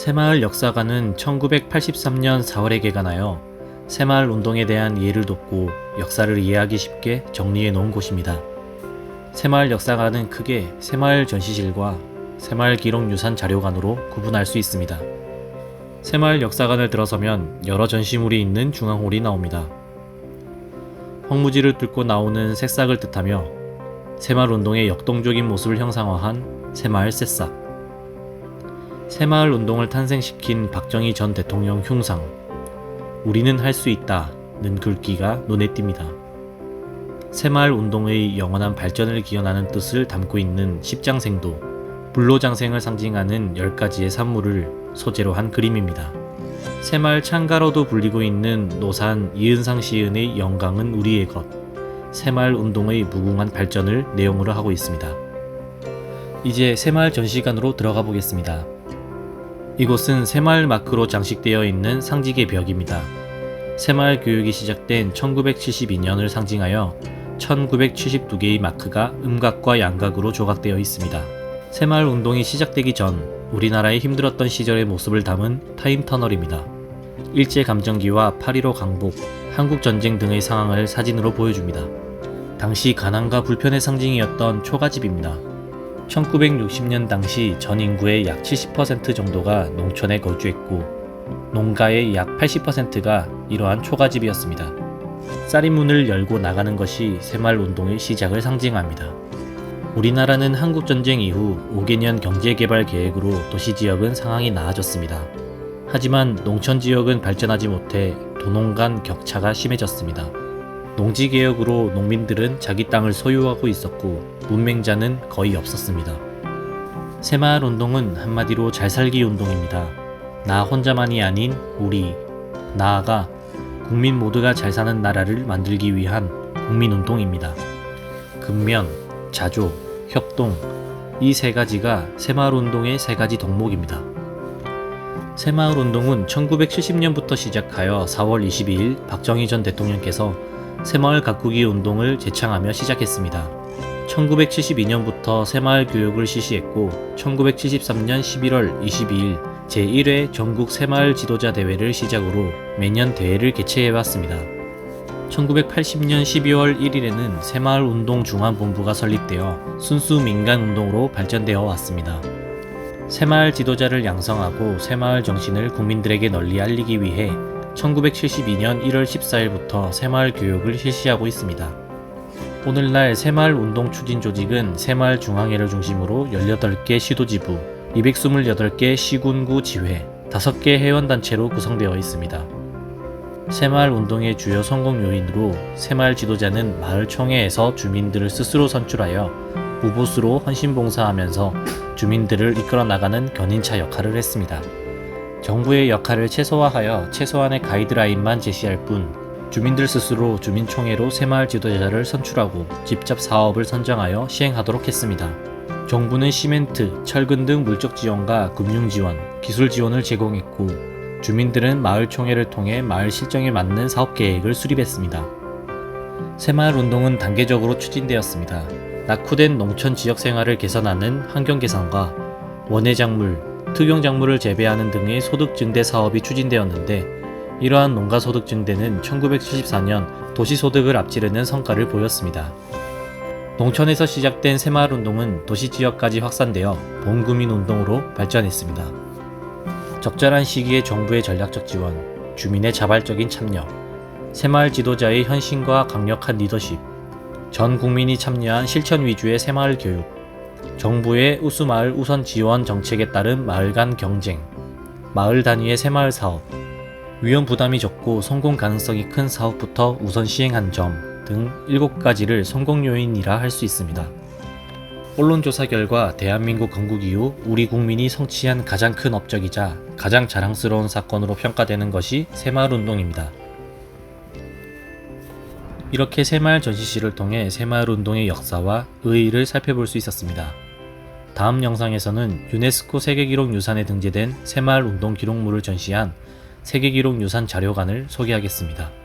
새마을 역사관은 1983년 4월에 개관하여 새마을 운동에 대한 이해를 돕고 역사를 이해하기 쉽게 정리해 놓은 곳입니다. 새마을 역사관은 크게 새마을 전시실과 새마을 기록유산 자료관으로 구분할 수 있습니다. 새마을 역사관을 들어서면 여러 전시물이 있는 중앙홀이 나옵니다. 황무지를 뚫고 나오는 새싹을 뜻하며 새마을 운동의 역동적인 모습을 형상화한 새마을 새싹, 새마을 운동을 탄생시킨 박정희 전 대통령 흉상, 우리는 할 수 있다는 글귀가 눈에 띕니다. 새마을 운동의 영원한 발전을 기원하는 뜻을 담고 있는 십장생도, 불로장생을 상징하는 10가지의 산물을 소재로 한 그림입니다. 새마을 창가로도 불리고 있는 노산 이은상 시인의 영광은 우리의 것, 새마을 운동의 무궁한 발전을 내용으로 하고 있습니다. 이제 새마을 전시관으로 들어가 보겠습니다. 이곳은 새마을 마크로 장식되어 있는 상직의 벽입니다. 새마을 교육이 시작된 1972년을 상징하여 1972개의 마크가 음각과 양각으로 조각되어 있습니다. 새마을 운동이 시작되기 전 우리나라의 힘들었던 시절의 모습을 담은 타임터널입니다. 일제감정기와 8.15 강복, 한국전쟁 등의 상황을 사진으로 보여줍니다. 당시 가난과 불편의 상징이었던 초가집입니다. 1960년 당시 전 인구의 약 70% 정도가 농촌에 거주했고 농가의 약 80%가 이러한 초가집이었습니다. 쌀이 문을 열고 나가는 것이 새마을 운동의 시작을 상징합니다. 우리나라는 한국전쟁 이후 5개년 경제개발 계획으로 도시지역은 상황이 나아졌습니다. 하지만 농촌지역은 발전하지 못해 도농 간 격차가 심해졌습니다. 농지개혁으로 농민들은 자기 땅을 소유하고 있었고 문맹자는 거의 없었습니다. 새마을 운동은 한마디로 잘살기 운동입니다. 나 혼자만이 아닌 우리, 나아가 국민 모두가 잘 사는 나라를 만들기 위한 국민운동입니다. 근면, 자조, 협동, 이 세 가지가 새마을 운동의 세 가지 덕목입니다. 새마을 운동은 1970년부터 시작하여 4월 22일 박정희 전 대통령께서 새마을 가꾸기 운동을 제창하며 시작했습니다. 1972년부터 새마을 교육을 실시했고 1973년 11월 22일 제1회 전국 새마을 지도자 대회를 시작으로 매년 대회를 개최해왔습니다. 1980년 12월 1일에는 새마을 운동 중앙본부가 설립되어 순수 민간운동으로 발전되어 왔습니다. 새마을 지도자를 양성하고 새마을 정신을 국민들에게 널리 알리기 위해 1972년 1월 14일부터 새마을 교육을 실시하고 있습니다. 오늘날 새마을 운동 추진 조직은 새마을 중앙회를 중심으로 18개 시도지부, 228개 시군구 지회, 5개 회원단체로 구성되어 있습니다. 새마을 운동의 주요 성공 요인으로 새마을 지도자는 마을 총회에서 주민들을 스스로 선출하여 무보수로 헌신봉사하면서 주민들을 이끌어 나가는 견인차 역할을 했습니다. 정부의 역할을 최소화하여 최소한의 가이드라인만 제시할 뿐 주민들 스스로 주민총회로 새마을 지도자를 선출하고 직접 사업을 선정하여 시행하도록 했습니다. 정부는 시멘트, 철근 등 물적 지원과 금융 지원, 기술 지원을 제공했고 주민들은 마을 총회를 통해 마을 실정에 맞는 사업 계획을 수립했습니다. 새마을 운동은 단계적으로 추진되었습니다. 낙후된 농촌 지역 생활을 개선하는 환경 개선과 원예작물, 특용작물을 재배하는 등의 소득 증대 사업이 추진되었는데 이러한 농가 소득 증대는 1974년 도시소득을 앞지르는 성과를 보였습니다. 농촌에서 시작된 새마을 운동은 도시지역까지 확산되어 봉구민운동으로 발전했습니다. 적절한 시기에 정부의 전략적 지원, 주민의 자발적인 참여, 새마을 지도자의 헌신과 강력한 리더십, 전 국민이 참여한 실천 위주의 새마을 교육, 정부의 우수마을 우선 지원 정책에 따른 마을 간 경쟁, 마을 단위의 새마을 사업, 위험 부담이 적고 성공 가능성이 큰 사업부터 우선 시행한 점 등 7가지를 성공 요인이라 할 수 있습니다. 언론조사 결과 대한민국 건국 이후 우리 국민이 성취한 가장 큰 업적이자 가장 자랑스러운 사건으로 평가되는 것이 새마을 운동입니다. 이렇게 새마을 전시실을 통해 새마을 운동의 역사와 의의를 살펴볼 수 있었습니다. 다음 영상에서는 유네스코 세계기록유산에 등재된 새마을 운동 기록물을 전시한 세계기록유산 자료관을 소개하겠습니다.